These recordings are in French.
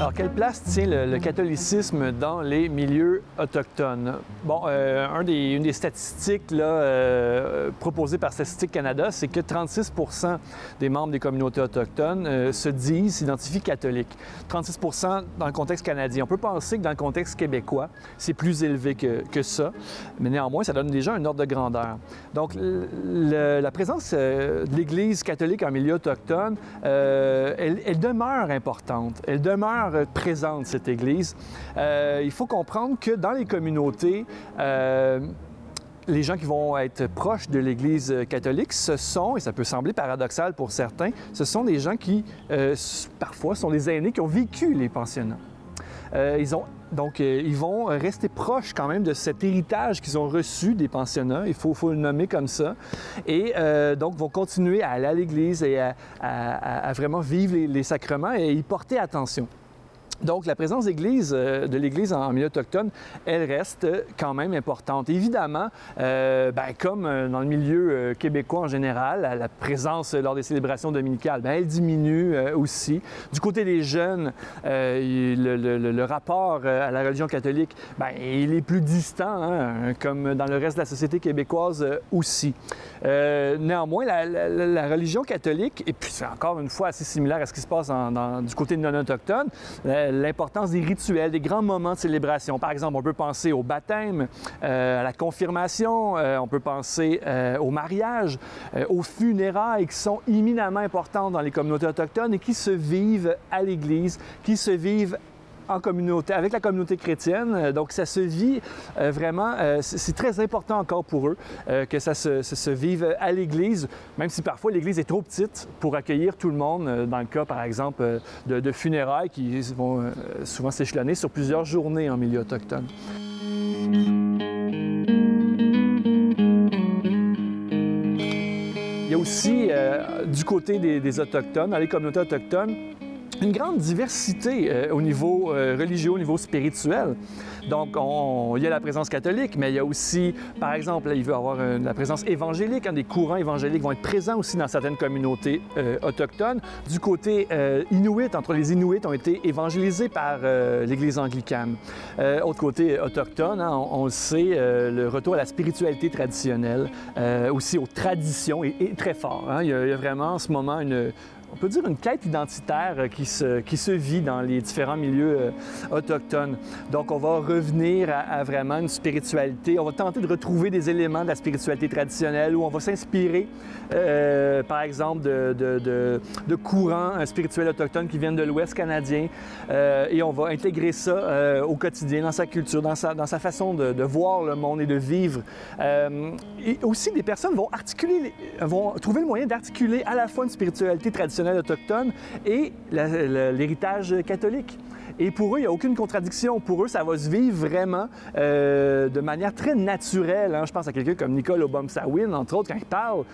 Alors, quelle place tient le catholicisme dans les milieux autochtones? Bon, une des statistiques là, proposées par Statistique Canada, c'est que 36 des membres des communautés autochtones s'identifient catholiques. 36 dans le contexte canadien. On peut penser que dans le contexte québécois, c'est plus élevé que ça, mais néanmoins, ça donne déjà un ordre de grandeur. Donc, la présence de l'Église catholique en milieu autochtone, elle demeure importante. Elle demeure présente, cette Église. Il faut comprendre que dans les communautés, les gens qui vont être proches de l'Église catholique, ce sont, et ça peut sembler paradoxal pour certains, ce sont des gens qui, parfois, sont des aînés qui ont vécu les pensionnats. Ils vont rester proches quand même de cet héritage qu'ils ont reçu des pensionnats, il faut le nommer comme ça, et donc vont continuer à aller à l'Église et à vraiment vivre les sacrements et y porter attention. Donc, la présence de l'Église en milieu autochtone, elle reste quand même importante. Évidemment, comme dans le milieu québécois en général, la présence lors des célébrations dominicales, elle diminue aussi. Du côté des jeunes, le rapport à la religion catholique, il est plus distant, hein, comme dans le reste de la société québécoise aussi. Néanmoins, la religion catholique, et puis c'est encore une fois assez similaire à ce qui se passe du côté non-autochtone, l'importance des rituels, des grands moments de célébration. Par exemple, on peut penser au baptême, à la confirmation, on peut penser au mariage, aux funérailles qui sont éminemment importantes dans les communautés autochtones et qui se vivent à l'Église, qui se vivent en communauté, avec la communauté chrétienne. Donc, ça se vit vraiment, c'est très important encore pour eux que ça se vive à l'Église, même si parfois l'Église est trop petite pour accueillir tout le monde, dans le cas, par exemple, de funérailles qui vont souvent s'échelonner sur plusieurs journées en milieu autochtone. Il y a aussi, du côté des Autochtones, dans les communautés autochtones, une grande diversité au niveau religieux, au niveau spirituel. Donc, il y a la présence catholique, mais il y a aussi, par exemple, il va y avoir la présence évangélique. Des courants évangéliques vont être présents aussi dans certaines communautés autochtones. Du côté inuit, entre les Inuits ont été évangélisés par l'Église anglicane. Autre côté autochtone, hein, on le sait, le retour à la spiritualité traditionnelle, aussi aux traditions, est très fort. Hein. Il y a vraiment en ce moment on peut dire une quête identitaire qui se vit dans les différents milieux autochtones. Donc, on va revenir à vraiment une spiritualité. On va tenter de retrouver des éléments de la spiritualité traditionnelle où on va s'inspirer, par exemple, de courants spirituels autochtones qui viennent de l'Ouest canadien et on va intégrer ça au quotidien, dans sa culture, dans sa façon de voir le monde et de vivre. Et aussi, des personnes vont trouver le moyen d'articuler à la fois une spiritualité traditionnelle autochtone et l'héritage catholique. Et pour eux, il n'y a aucune contradiction. Pour eux, ça va se vivre vraiment de manière très naturelle. Hein. Je pense à quelqu'un comme Nicole Obomsawin, entre autres, quand il parle,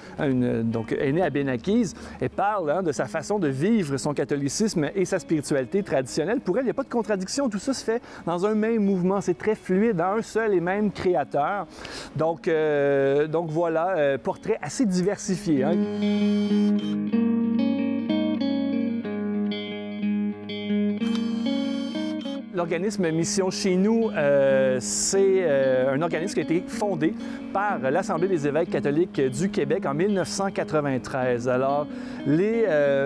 donc elle est née à Benakis, elle parle de sa façon de vivre son catholicisme et sa spiritualité traditionnelle. Pour elle, il n'y a pas de contradiction. Tout ça se fait dans un même mouvement. C'est très fluide, un seul et même créateur. Donc voilà, portrait assez diversifié. Hein. L'organisme Mission Chez Nous, c'est un organisme qui a été fondé par l'Assemblée des évêques catholiques du Québec en 1993. Alors,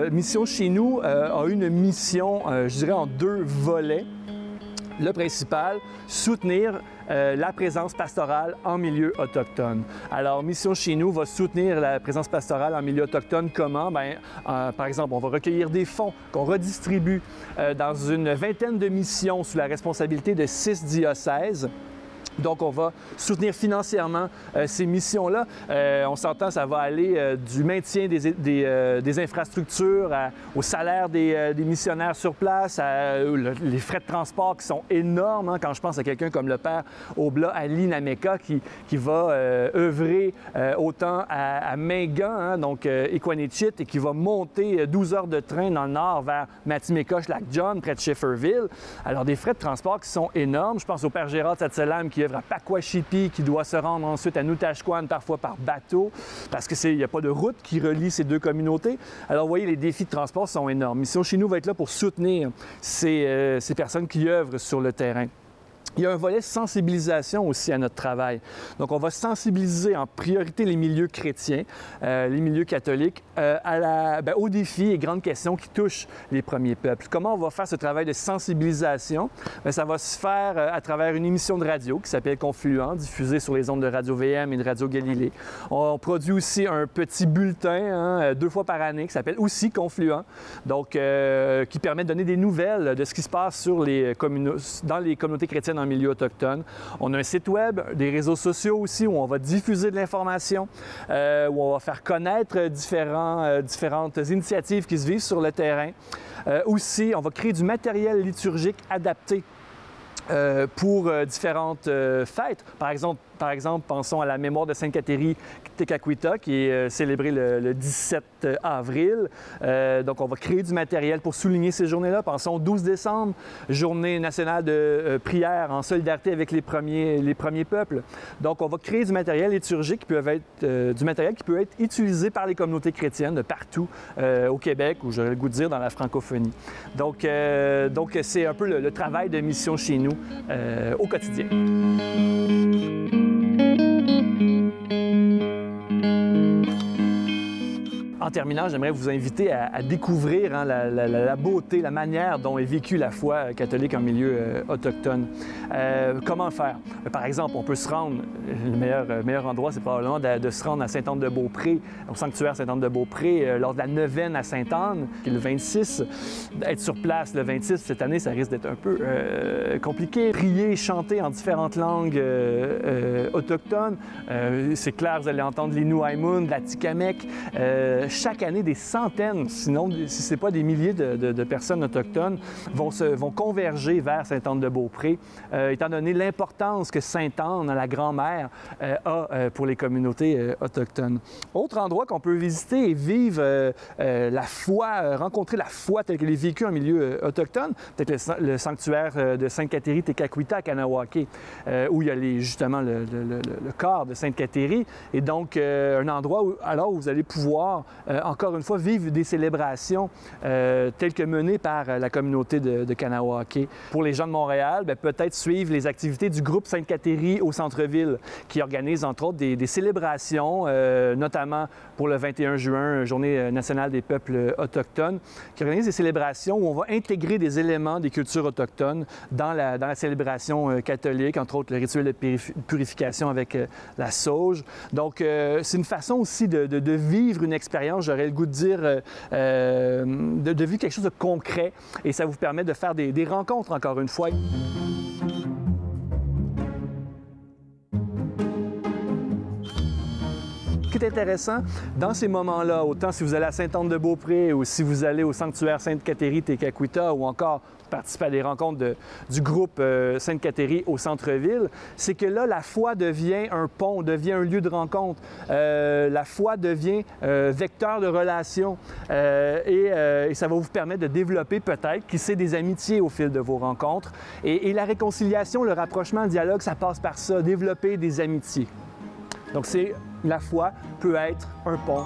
Mission Chez Nous a une mission, je dirais, en deux volets. Le principal, soutenir la présence pastorale en milieu autochtone. Alors, Mission Chez Nous va soutenir la présence pastorale en milieu autochtone. Comment? Par exemple, on va recueillir des fonds qu'on redistribue dans une vingtaine de missions sous la responsabilité de 6 diocèses. Donc, on va soutenir financièrement ces missions-là. On s'entend, ça va aller du maintien des infrastructures au salaire des missionnaires sur place, les frais de transport qui sont énormes. Hein, quand je pense à quelqu'un comme le père Obla Ali Nameka qui va œuvrer autant à Mingan, hein, donc Equanichit, et qui va monter 12 heures de train dans le nord vers Matimeka, Lac John, près de Schefferville. Alors, des frais de transport qui sont énormes. Je pense au père Gérard Tsatselam qui œuvre lièvre à Pakwashipi qui doit se rendre ensuite à Nutashquan, parfois par bateau, parce qu'il n'y a pas de route qui relie ces deux communautés. Alors, vous voyez, les défis de transport sont énormes. Mission Chez nous va être là pour soutenir ces personnes qui œuvrent sur le terrain. Il y a un volet sensibilisation aussi à notre travail. Donc, on va sensibiliser en priorité les milieux chrétiens, les milieux catholiques, aux défis et grandes questions qui touchent les premiers peuples. Comment on va faire ce travail de sensibilisation? Bien, ça va se faire à travers une émission de radio qui s'appelle Confluent, diffusée sur les ondes de Radio-VM et de Radio Galilée. On produit aussi un petit bulletin 2 fois par année qui s'appelle aussi Confluent, donc qui permet de donner des nouvelles de ce qui se passe dans les communautés chrétiennes en milieu autochtone. On a un site web, des réseaux sociaux aussi où on va diffuser de l'information, où on va faire connaître différentes initiatives qui se vivent sur le terrain. Aussi, on va créer du matériel liturgique adapté pour différentes fêtes. Par exemple, pensons à la mémoire de Sainte Catherine Tekakwitha qui est célébrée le 17 avril. Donc, on va créer du matériel pour souligner ces journées-là. Pensons au 12 décembre, journée nationale de prière en solidarité avec les premiers peuples. Donc, on va créer du matériel liturgique qui peut être utilisé par les communautés chrétiennes de partout au Québec, ou j'aurais le goût de dire dans la francophonie. Donc c'est un peu le travail de Mission Chez nous au quotidien. En terminant, j'aimerais vous inviter à découvrir la beauté, la manière dont est vécue la foi catholique en milieu autochtone. Comment le faire? Par exemple, on peut se rendre, le meilleur endroit, c'est probablement de se rendre à Sainte-Anne-de-Beaupré, au sanctuaire Sainte-Anne-de-Beaupré, lors de la neuvaine à Sainte-Anne, qui est le 26. Être sur place le 26, cette année, ça risque d'être un peu compliqué. Prier, chanter en différentes langues autochtones. C'est clair, vous allez entendre l'Inuaimun, la Tikamek. Chaque année, des centaines, sinon si ce n'est pas des milliers de personnes autochtones vont converger vers Sainte-Anne-de-Beaupré, étant donné l'importance que Sainte-Anne, la grand-mère, a pour les communautés autochtones. Autre endroit qu'on peut visiter et vivre la foi, rencontrer la foi telle qu'elle est vécue en milieu autochtone, peut-être le sanctuaire de Sainte Catherine Tekakwitha à Kahnawake, où il y a justement le corps de Sainte Catherine, et donc un endroit où vous allez pouvoir encore une fois, vivre des célébrations telles que menées par la communauté de Kahnawake. Pour les gens de Montréal, peut-être suivre les activités du groupe Sainte Catherine au centre-ville, qui organise entre autres des célébrations, notamment pour le 21 juin, Journée nationale des peuples autochtones, qui organise des célébrations où on va intégrer des éléments des cultures autochtones dans la célébration catholique, entre autres le rituel de purification avec la sauge. Donc, c'est une façon aussi de vivre une expérience, j'aurais le goût de dire, de vivre quelque chose de concret, et ça vous permet de faire des rencontres, encore une fois. Ce qui est intéressant, dans ces moments-là, autant si vous allez à Sainte-Anne-de-Beaupré ou si vous allez au sanctuaire Sainte Catherine Tekakwitha ou encore participer à des rencontres du groupe Sainte Catherine au centre-ville, c'est que là, la foi devient un pont, devient un lieu de rencontre. La foi devient vecteur de relations et ça va vous permettre de développer peut-être, qui sait, des amitiés au fil de vos rencontres. Et la réconciliation, le rapprochement, le dialogue, ça passe par ça, développer des amitiés. Donc la foi peut être un pont